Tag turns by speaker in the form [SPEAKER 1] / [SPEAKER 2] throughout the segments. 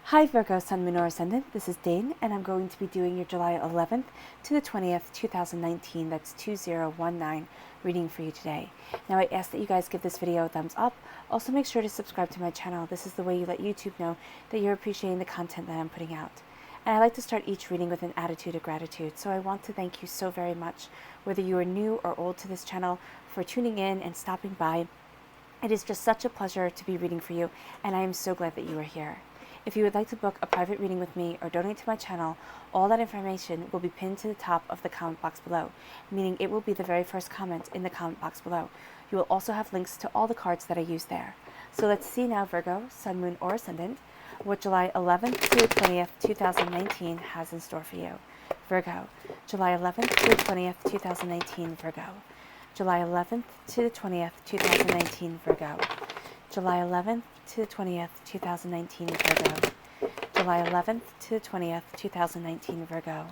[SPEAKER 1] Hi Virgo, Sun, Moon, or Ascendant. This is Dane, and I'm going to be doing your July 11th to the 20th, 2019, that's 2019, reading for you today. Now I ask that you guys give this video a thumbs up. Also make sure to subscribe to my channel. This is the way you let YouTube know that you're appreciating the content that I'm putting out. And I like to start each reading with an attitude of gratitude, so I want to thank you so very much, whether you are new or old to this channel, for tuning in and stopping by. It is just such a pleasure to be reading for you, and I am so glad that you are here. If you would like to book a private reading with me or donate to my channel, all that information will be pinned to the top of the comment box below, meaning it will be the very first comment in the comment box below. You will also have links to all the cards that I use there. So let's see now, Virgo, Sun, Moon, or Ascendant, what July 11th to the 20th, 2019 has in store for you. Virgo, July 11th to the 20th, 2019, Virgo. July 11th to the 20th, 2019, Virgo. July 11th to the 20th, 2019, Virgo. July 11th to the 20th, 2019, Virgo.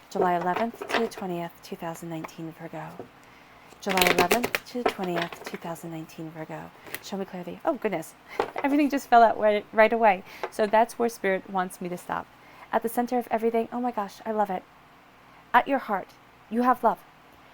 [SPEAKER 1] July 11th to the 20th, 2019, Virgo. July 11th to the 20th, 2019, Virgo. Show me clearly. Oh, goodness. Everything just fell out right away. So that's where Spirit wants me to stop. At the center of everything, oh my gosh, I love it. At your heart, you have love.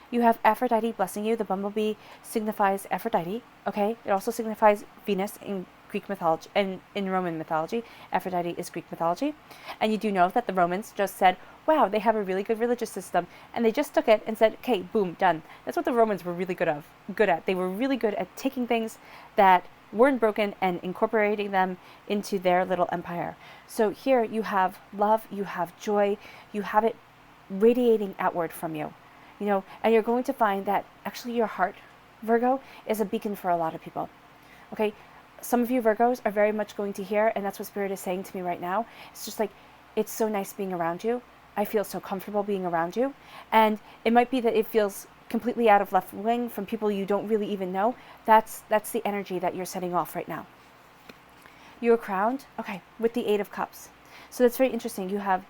[SPEAKER 1] You have Aphrodite blessing you. The bumblebee signifies Aphrodite, okay? It also signifies Venus in Greek mythology and in Roman mythology. Aphrodite is Greek mythology. And you do know that the Romans just said, wow, they have a really good religious system. And they just took it and said, okay, boom, done. That's what the Romans were really good at. They were really good at taking things that weren't broken and incorporating them into their little empire. So here you have love, you have joy, you have it radiating outward from you. You know, and you're going to find that actually your heart, Virgo, is a beacon for a lot of people. Okay, some of you Virgos are very much going to hear, and that's what Spirit is saying to me right now. It's just like, it's so nice being around you. I feel so comfortable being around you. And it might be that it feels completely out of left wing from people you don't really even know. That's the energy that you're setting off right now. You're crowned, okay, with the 8 of Cups. So that's very interesting. You have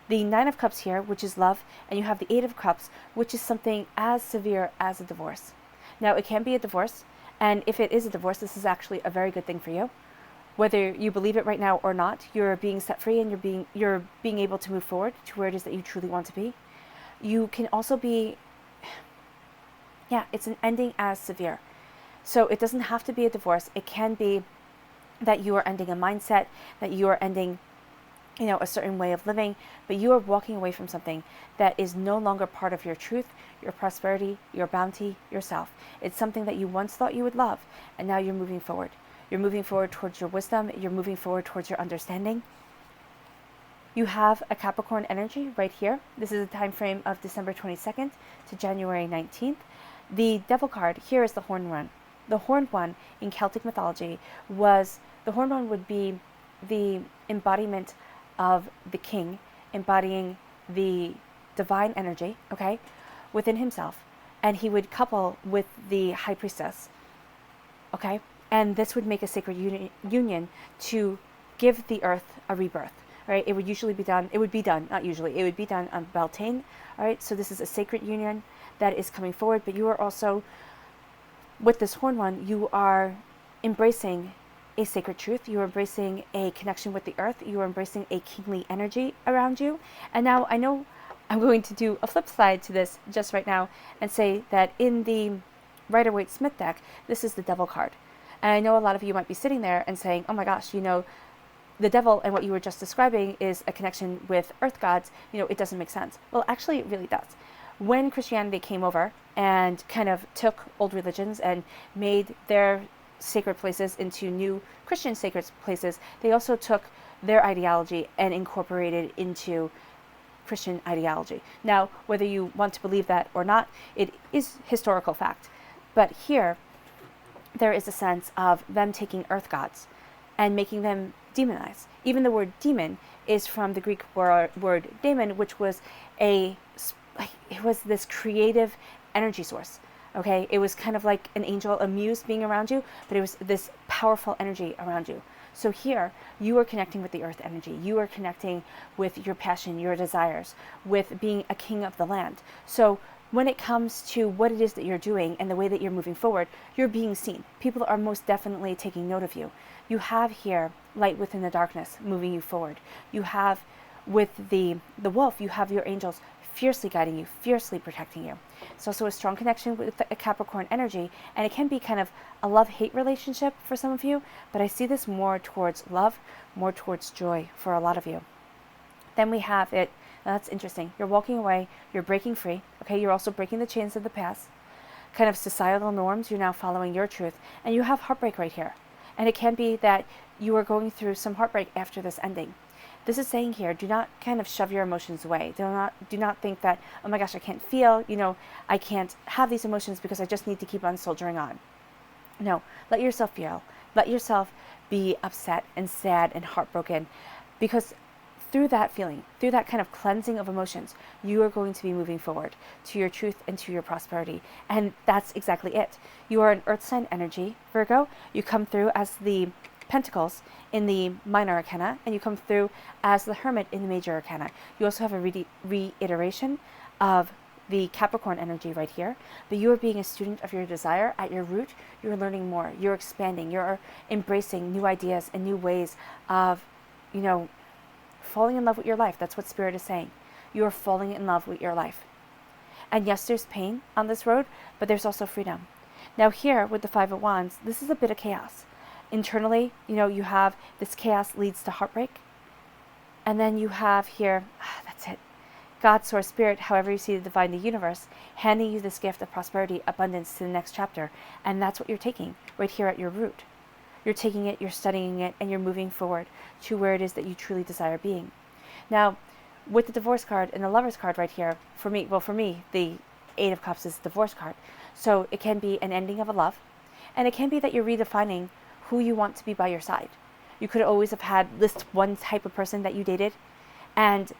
[SPEAKER 1] the 9 of Cups here, which is love, and you have the 8 of Cups, which is something as severe as a divorce. Now, it can be a divorce, and if it is a divorce, this is actually a very good thing for you. Whether you believe it right now or not, you're being set free and you're being able to move forward to where it is that you truly want to be. You can also be, yeah, it's an ending as severe. So it doesn't have to be a divorce. It can be that you are ending a mindset, that you are ending a certain way of living, but you are walking away from something that is no longer part of your truth, your prosperity, your bounty, yourself. It's something that you once thought you would love, and now you're moving forward. You're moving forward towards your wisdom. You're moving forward towards your understanding. You have a Capricorn energy right here. This is a time frame of December 22nd to January 19th. The Devil card here is the Horned One. The Horned One in Celtic mythology the Horned One would be the embodiment of the king, embodying the divine energy, okay, within himself, and he would couple with the high priestess, okay, and this would make a sacred union to give the earth a rebirth, right? It would be done on Beltane, all right? So this is a sacred union that is coming forward, but you are also, with this Horned One, you are embracing a sacred truth. You are embracing a connection with the earth. You are embracing a kingly energy around you. And now I know I'm going to do a flip side to this just right now and say that in the Rider-Waite-Smith deck, this is the Devil card. And I know a lot of you might be sitting there and saying, oh my gosh, the devil and what you were just describing is a connection with earth gods. It doesn't make sense. Well, actually, it really does. When Christianity came over and kind of took old religions and made their sacred places into new Christian sacred places, they also took their ideology and incorporated into Christian ideology. Now, whether you want to believe that or not, it is historical fact. But here, there is a sense of them taking earth gods and making them demonized. Even the word demon is from the Greek word daemon, which was this creative energy source. Okay, it was kind of like an angel, a muse being around you, but it was this powerful energy around you. So here, you are connecting with the earth energy. You are connecting with your passion, your desires, with being a king of the land. So when it comes to what it is that you're doing and the way that you're moving forward, you're being seen. People are most definitely taking note of you. You have here light within the darkness moving you forward. You have with the wolf, you have your angels fiercely guiding you, fiercely protecting you. It's also a strong connection with a Capricorn energy, and it can be kind of a love-hate relationship for some of you, but I see this more towards love, more towards joy for a lot of you. Then we have it, now that's interesting, you're walking away, you're breaking free, okay, you're also breaking the chains of the past, kind of societal norms, you're now following your truth, and you have heartbreak right here. And it can be that you are going through some heartbreak after this ending. This is saying here, do not kind of shove your emotions away. Do not think that, oh my gosh, I can't feel, I can't have these emotions because I just need to keep on soldiering on. No, let yourself feel. Let yourself be upset and sad and heartbroken, because through that feeling, through that kind of cleansing of emotions, you are going to be moving forward to your truth and to your prosperity. And that's exactly it. You are an earth sign energy, Virgo. You come through as the Pentacles in the minor arcana, and you come through as the Hermit in the major arcana. You also have a reiteration of the Capricorn energy right here, but you are being a student of your desire. At your root, you're learning more, you're expanding, you're embracing new ideas and new ways of, falling in love with your life. That's what Spirit is saying. You are falling in love with your life. And yes, there's pain on this road, but there's also freedom. Now here with the Five of Wands, this is a bit of chaos. Internally, you have this chaos leads to heartbreak. And then you have here, that's it, God, Source, Spirit, however you see the divine, the universe, handing you this gift of prosperity, abundance to the next chapter. And that's what you're taking right here at your root. You're taking it, you're studying it, and you're moving forward to where it is that you truly desire being. Now, with the Divorce card and the Lovers card right here, for me, the Eight of Cups is the Divorce card. So it can be an ending of a love, and it can be that you're redefining who you want to be by your side. You could always have had this one type of person that you dated, and,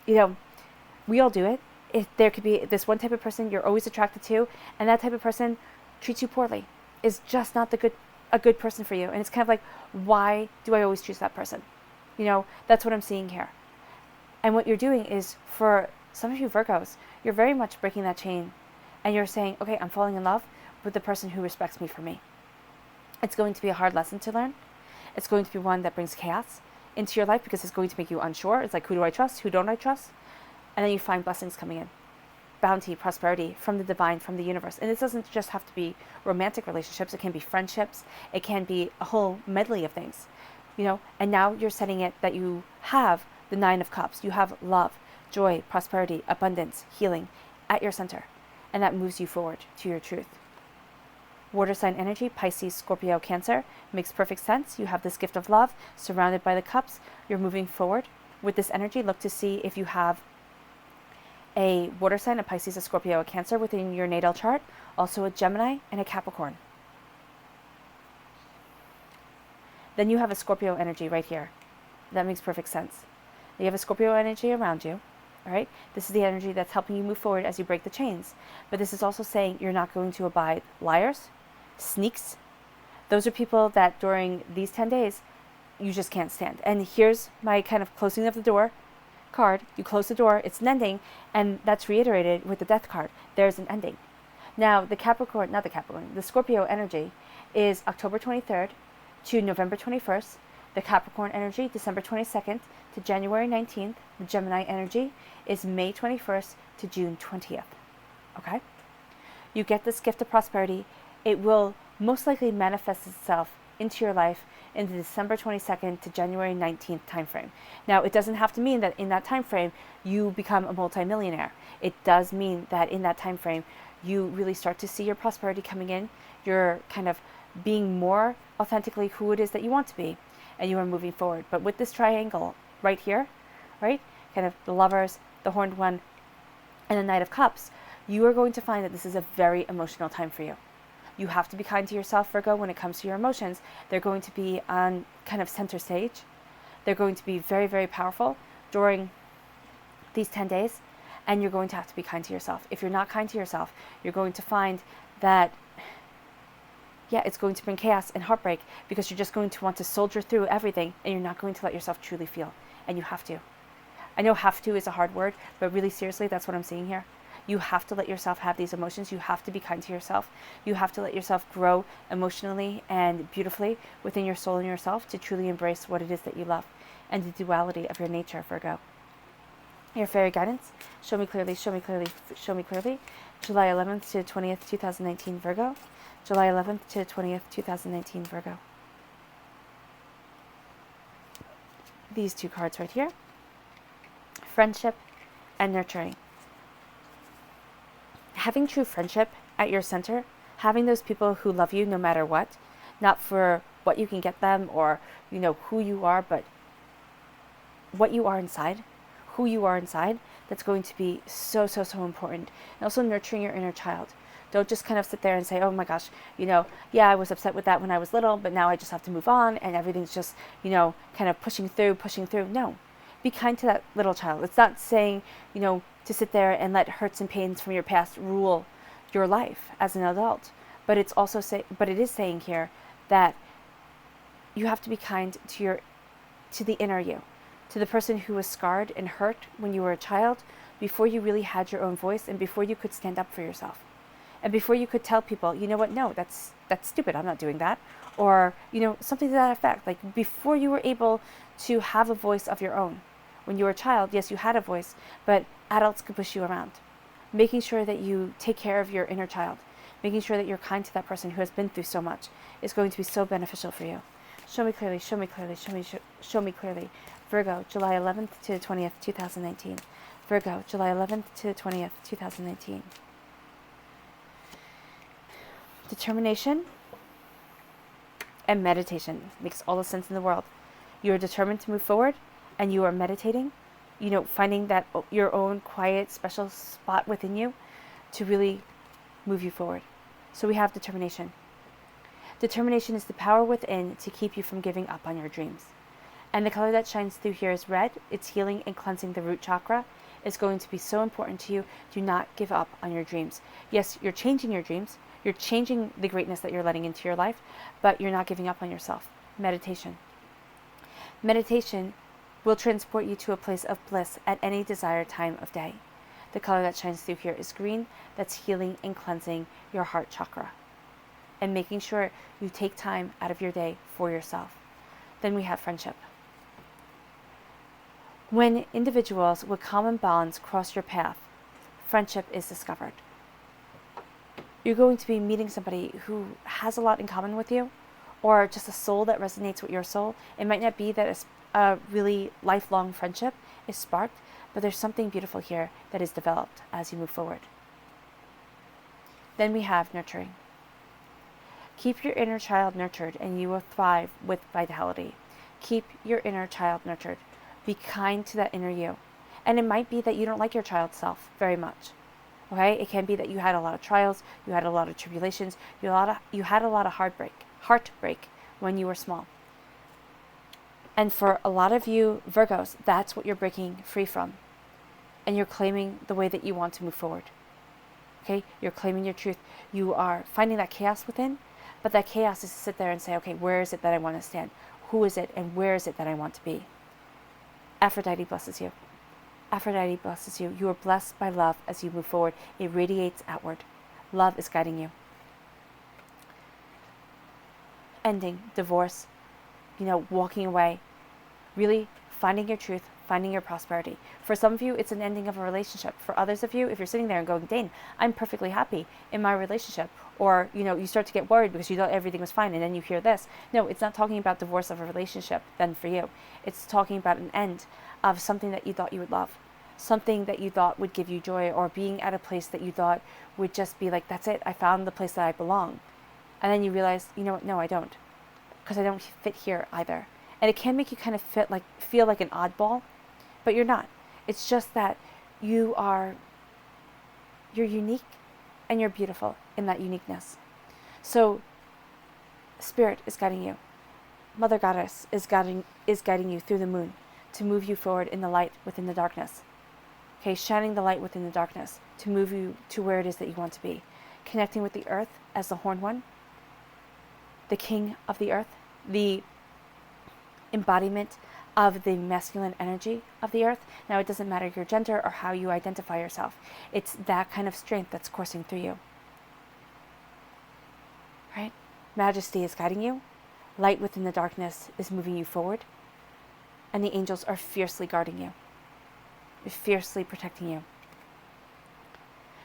[SPEAKER 1] we all do it. If there could be this one type of person you're always attracted to, and that type of person treats you poorly, is just not a good person for you. And it's kind of like, why do I always choose that person? That's what I'm seeing here. And what you're doing is, for some of you Virgos, you're very much breaking that chain, and you're saying, okay, I'm falling in love with the person who respects me for me. It's going to be a hard lesson to learn. It's going to be one that brings chaos into your life, because it's going to make you unsure. It's like, who do I trust? Who don't I trust? And then you find blessings coming in. Bounty, prosperity from the divine, from the universe. And this doesn't just have to be romantic relationships. It can be friendships. It can be a whole medley of things, and now you're setting it that you have the Nine of Cups. You have love, joy, prosperity, abundance, healing at your center. And that moves you forward to your truth. Water sign energy, Pisces, Scorpio, Cancer, makes perfect sense. You have this gift of love surrounded by the cups. You're moving forward with this energy. Look to see if you have a water sign, a Pisces, a Scorpio, a Cancer within your natal chart, also a Gemini and a Capricorn. Then you have a Scorpio energy right here. That makes perfect sense. You have a Scorpio energy around you, all right? This is the energy that's helping you move forward as you break the chains. But this is also saying you're not going to abide liars, sneaks. Those are people that during these 10 days, you just can't stand. And here's my kind of closing of the door card. You close the door, it's an ending, and that's reiterated with the Death card. There's an ending. Now, the Scorpio energy is October 23rd to November 21st. The Capricorn energy, December 22nd to January 19th. The Gemini energy is May 21st to June 20th. Okay? You get this gift of prosperity. It will most likely manifest itself into your life in the December 22nd to January 19th timeframe. Now, it doesn't have to mean that in that time frame you become a multimillionaire. It does mean that in that time frame you really start to see your prosperity coming in. You're kind of being more authentically who it is that you want to be, and you are moving forward. But with this triangle right here, right, kind of the Lovers, the Horned One, and the Knight of Cups, you are going to find that this is a very emotional time for you. You have to be kind to yourself, Virgo, when it comes to your emotions. They're going to be on kind of center stage. They're going to be very, very powerful during these 10 days, and you're going to have to be kind to yourself. If you're not kind to yourself, you're going to find that, it's going to bring chaos and heartbreak, because you're just going to want to soldier through everything, and you're not going to let yourself truly feel. And you have to. I know have to is a hard word, but really seriously, that's what I'm seeing here. You have to let yourself have these emotions. You have to be kind to yourself. You have to let yourself grow emotionally and beautifully within your soul and yourself to truly embrace what it is that you love and the duality of your nature, Virgo. Your fairy guidance, show me clearly, show me clearly, show me clearly. July 11th to 20th, 2019, Virgo. July 11th to 20th, 2019, Virgo. These two cards right here. Friendship and nurturing. Having true friendship at your center, having those people who love you no matter what, not for what you can get them or, who you are, but what you are inside, who you are inside, that's going to be so, so, so important. And also nurturing your inner child. Don't just kind of sit there and say, oh my gosh, yeah, I was upset with that when I was little, but now I just have to move on and everything's just, kind of pushing through. No. Be kind to that little child. It's not saying, to sit there and let hurts and pains from your past rule your life as an adult. But it is saying here that you have to be kind to the inner you, to the person who was scarred and hurt when you were a child, before you really had your own voice and before you could stand up for yourself. And before you could tell people, you know what, no, that's stupid, I'm not doing that. Or, something to that effect. Like before you were able to have a voice of your own. When you were a child, yes, you had a voice, but adults could push you around. Making sure that you take care of your inner child, making sure that you're kind to that person who has been through so much is going to be so beneficial for you. Show me clearly, show me clearly, show me clearly. Virgo, July 11th to 20th, 2019. Virgo, July 11th to 20th, 2019. Determination and meditation makes all the sense in the world. You are determined to move forward and you are meditating, finding that your own quiet, special spot within you to really move you forward. So we have determination. Determination is the power within to keep you from giving up on your dreams. And the color that shines through here is red. It's healing and cleansing the root chakra. It's going to be so important to you. Do not give up on your dreams. Yes, you're changing your dreams. You're changing the greatness that you're letting into your life, but you're not giving up on yourself. Meditation. Meditation will transport you to a place of bliss at any desired time of day. The color that shines through here is green. That's healing and cleansing your heart chakra and making sure you take time out of your day for yourself. Then we have friendship. When individuals with common bonds cross your path, friendship is discovered. You're going to be meeting somebody who has a lot in common with you, or just a soul that resonates with your soul. It might not be that a really lifelong friendship is sparked, but there's something beautiful here that is developed as you move forward. Then we have nurturing. Keep your inner child nurtured and you will thrive with vitality. Keep your inner child nurtured. Be kind to that inner you. And it might be that you don't like your child self very much. Okay? It can be that you had a lot of trials, you had a lot of tribulations, you had a lot of heartbreak when you were small. And for a lot of you Virgos, that's what you're breaking free from. And you're claiming the way that you want to move forward. Okay? You're claiming your truth. You are finding that chaos within, but that chaos is to sit there and say, okay, where is it that I want to stand? Who is it and where is it that I want to be? Aphrodite blesses you. Aphrodite blesses you. You are blessed by love as you move forward. It radiates outward. Love is guiding you. Ending, divorce, walking away. Really finding your truth, finding your prosperity. For some of you, it's an ending of a relationship. For others of you, if you're sitting there and going, Dane, I'm perfectly happy in my relationship. Or, you start to get worried because you thought everything was fine and then you hear this. No, it's not talking about divorce of a relationship then for you. It's talking about an end of something that you thought you would love. Something that you thought would give you joy, or being at a place that you thought would just be like, that's it, I found the place that I belong. And then you realize, you know what, no, I don't. Because I don't fit here either. And it can make you kind of feel like an oddball, but you're not. It's just that you're unique and you're beautiful in that uniqueness. So Spirit is guiding you. Mother Goddess is guiding you through the moon to move you forward in the light within the darkness. Okay, shining the light within the darkness to move you to where it is that you want to be. Connecting with the earth as the horned one, the king of the earth, the embodiment of the masculine energy of the earth. Now, it doesn't matter your gender or how you identify yourself. It's that kind of strength that's coursing through you. Right? Majesty is guiding you. Light within the darkness is moving you forward. And the angels are fiercely guarding you, fiercely protecting you.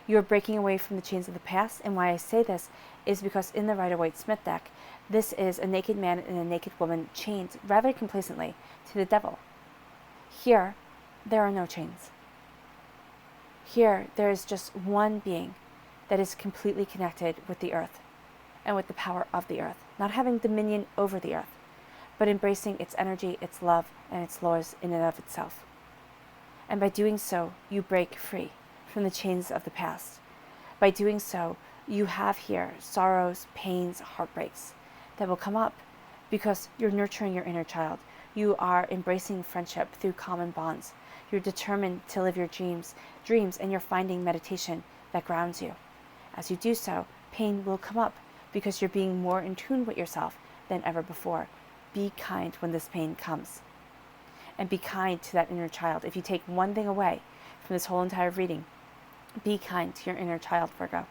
[SPEAKER 1] You are breaking away from the chains of the past. And why I say this is because in the Rider-Waite-Smith deck, this is a naked man and a naked woman chained rather complacently to the devil. Here, there are no chains. Here, there is just one being that is completely connected with the earth and with the power of the earth, not having dominion over the earth, but embracing its energy, its love, and its laws in and of itself. And by doing so, you break free from the chains of the past. By doing so, you have here sorrows, pains, heartbreaks that will come up because you're nurturing your inner child. You are embracing friendship through common bonds. You're determined to live your dreams, and you're finding meditation that grounds you. As you do so, pain will come up because you're being more in tune with yourself than ever before. Be kind when this pain comes. And be kind to that inner child. If you take one thing away from this whole entire reading, be kind to your inner child, Virgo.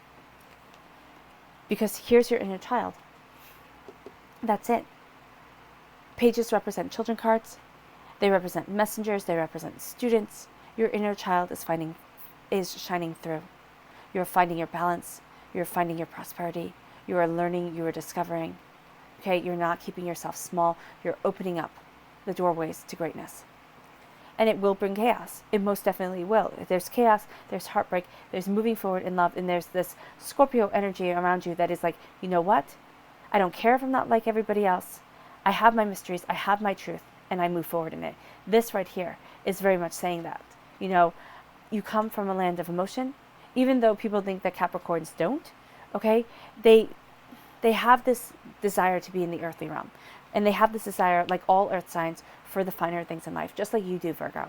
[SPEAKER 1] Because here's your inner child. That's it. Pages represent children cards. They represent messengers. They represent students. Your inner child is shining through. You're finding your balance. You're finding your prosperity. You are learning. You are discovering. Okay, you're not keeping yourself small. You're opening up the doorways to greatness. And it will bring chaos. It most definitely will. If there's chaos, there's heartbreak, there's moving forward in love, and there's this Scorpio energy around you that is like, you know what? I don't care if I'm not like everybody else. I have my mysteries, I have my truth, and I move forward in it. This right here is very much saying that. You know, you come from a land of emotion, even though people think that Capricorns don't, okay? They have this desire to be in the earthly realm. And they have this desire, like all earth signs, for the finer things in life, just like you do, Virgo.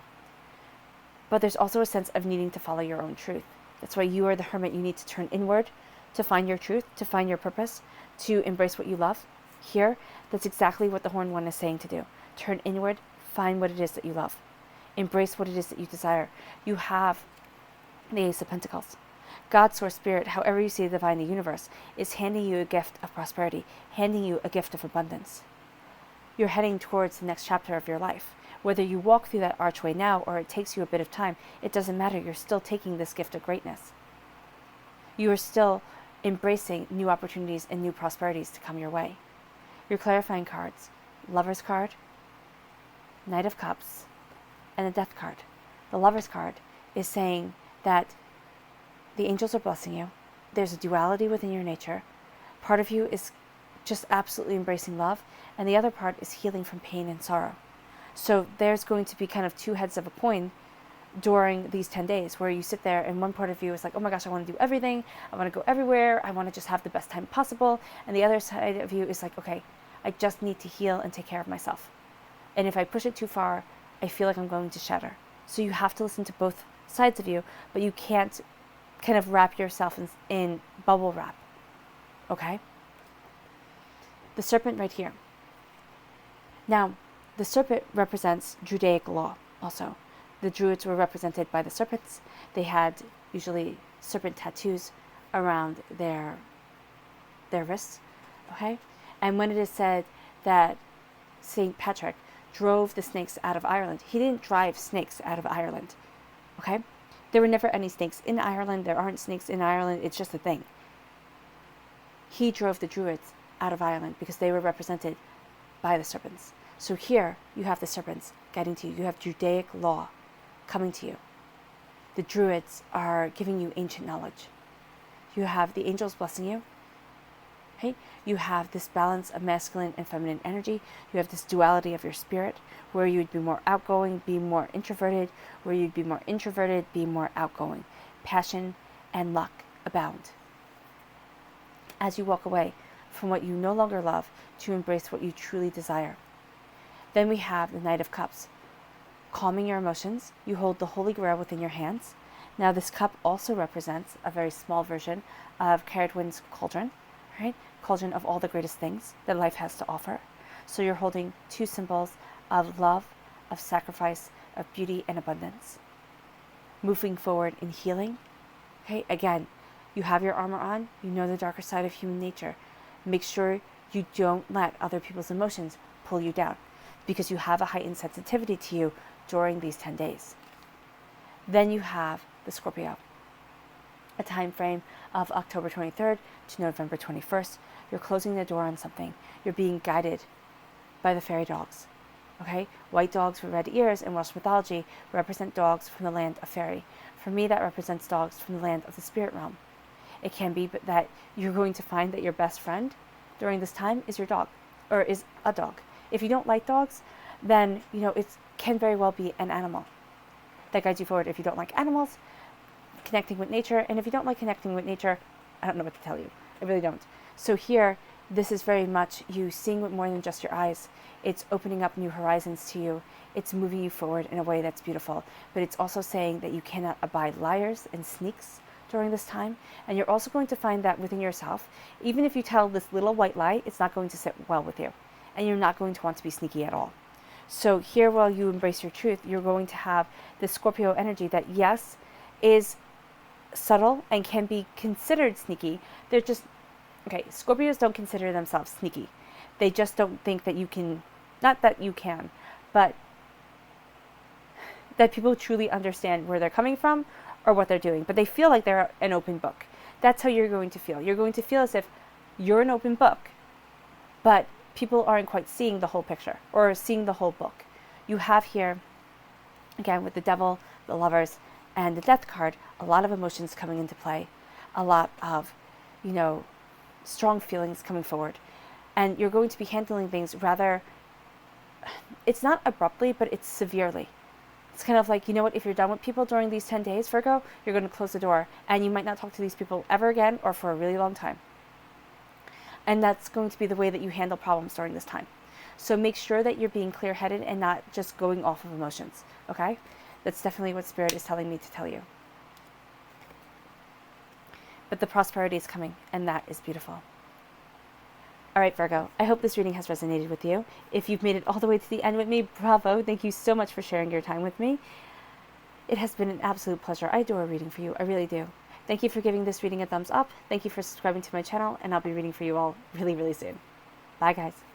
[SPEAKER 1] But there's also a sense of needing to follow your own truth. That's why you are the hermit. You need to turn inward to find your truth, to find your purpose, to embrace what you love. Here, that's exactly what the Horn One is saying to do. Turn inward, find what it is that you love. Embrace what it is that you desire. You have the Ace of Pentacles. God, Source, Spirit, however you see the divine, the universe, is handing you a gift of prosperity, handing you a gift of abundance. You're heading towards the next chapter of your life. Whether you walk through that archway now or it takes you a bit of time, it doesn't matter. You're still taking this gift of greatness. You are still embracing new opportunities and new prosperities to come your way. Your clarifying cards, Lover's card, Knight of Cups, and the Death card. The Lover's card is saying that the angels are blessing you. There's a duality within your nature. Part of you is just absolutely embracing love, and the other part is healing from pain and sorrow. So there's going to be kind of two heads of a coin during these 10 days where you sit there and one part of you is like, oh my gosh, I want to do everything. I want to go everywhere. I want to just have the best time possible. And the other side of you is like, okay, I just need to heal and take care of myself. And if I push it too far, I feel like I'm going to shatter. So you have to listen to both sides of you, but you can't kind of wrap yourself in bubble wrap. Okay? The serpent right here. Now, the serpent represents Judaic law also. The Druids were represented by the serpents. They had usually serpent tattoos around their wrists. Okay? And when it is said that St. Patrick drove the snakes out of Ireland, he didn't drive snakes out of Ireland. Okay? There were never any snakes in Ireland. There aren't snakes in Ireland. It's just a thing. He drove the Druids out of Ireland because they were represented by the serpents. So here you have the serpents guiding to you. You have Judaic law coming to you. The Druids are giving you ancient knowledge. You have the angels blessing you. Okay? You have this balance of masculine and feminine energy. You have this duality of your spirit where you'd be more outgoing, be more introverted, where you'd be more introverted, be more outgoing. Passion and luck abound. As you walk away from what you no longer love to embrace what you truly desire. Then we have the Knight of Cups. Calming your emotions, you hold the Holy Grail within your hands. Now this cup also represents a very small version of Caradwyn's cauldron, right? Cauldron of all the greatest things that life has to offer. So you're holding two symbols of love, of sacrifice, of beauty and abundance. Moving forward in healing. Okay, again, you have your armor on, you know the darker side of human nature. Make sure you don't let other people's emotions pull you down, because you have a heightened sensitivity to you during these 10 days. Then you have the Scorpio, a time frame of October 23rd to November 21st. You're closing the door on something. You're being guided by the fairy dogs. Okay? White dogs with red ears in Welsh mythology represent dogs from the land of fairy. For me, that represents dogs from the land of the spirit realm. It can be that you're going to find that your best friend during this time is your dog, or is a dog. If you don't like dogs, then, it can very well be an animal that guides you forward. If you don't like animals, connecting with nature. And if you don't like connecting with nature, I don't know what to tell you. I really don't. So here, this is very much you seeing with more than just your eyes. It's opening up new horizons to you. It's moving you forward in a way that's beautiful. But it's also saying that you cannot abide liars and sneaks during this time. And you're also going to find that within yourself, even if you tell this little white lie, it's not going to sit well with you. And you're not going to want to be sneaky at all. So here, while you embrace your truth, you're going to have this Scorpio energy that, yes, is subtle and can be considered sneaky. They're just, okay, Scorpios don't consider themselves sneaky. They just don't think that you can, not that you can, but that people truly understand where they're coming from or what they're doing. But they feel like they're an open book. That's how you're going to feel. You're going to feel as if you're an open book, but people aren't quite seeing the whole picture or seeing the whole book. You have here, again, with the Devil, the Lovers, and the Death card, a lot of emotions coming into play, a lot of, strong feelings coming forward. And you're going to be handling things rather, it's not abruptly, but it's severely. It's kind of like, if you're done with people during these 10 days, Virgo, you're going to close the door and you might not talk to these people ever again or for a really long time. And that's going to be the way that you handle problems during this time. So make sure that you're being clear-headed and not just going off of emotions, okay? That's definitely what Spirit is telling me to tell you. But the prosperity is coming, and that is beautiful. All right, Virgo, I hope this reading has resonated with you. If you've made it all the way to the end with me, bravo. Thank you so much for sharing your time with me. It has been an absolute pleasure. I adore reading for you. I really do. Thank you for giving this reading a thumbs up. Thank you for subscribing to my channel, and I'll be reading for you all really, really soon. Bye, guys.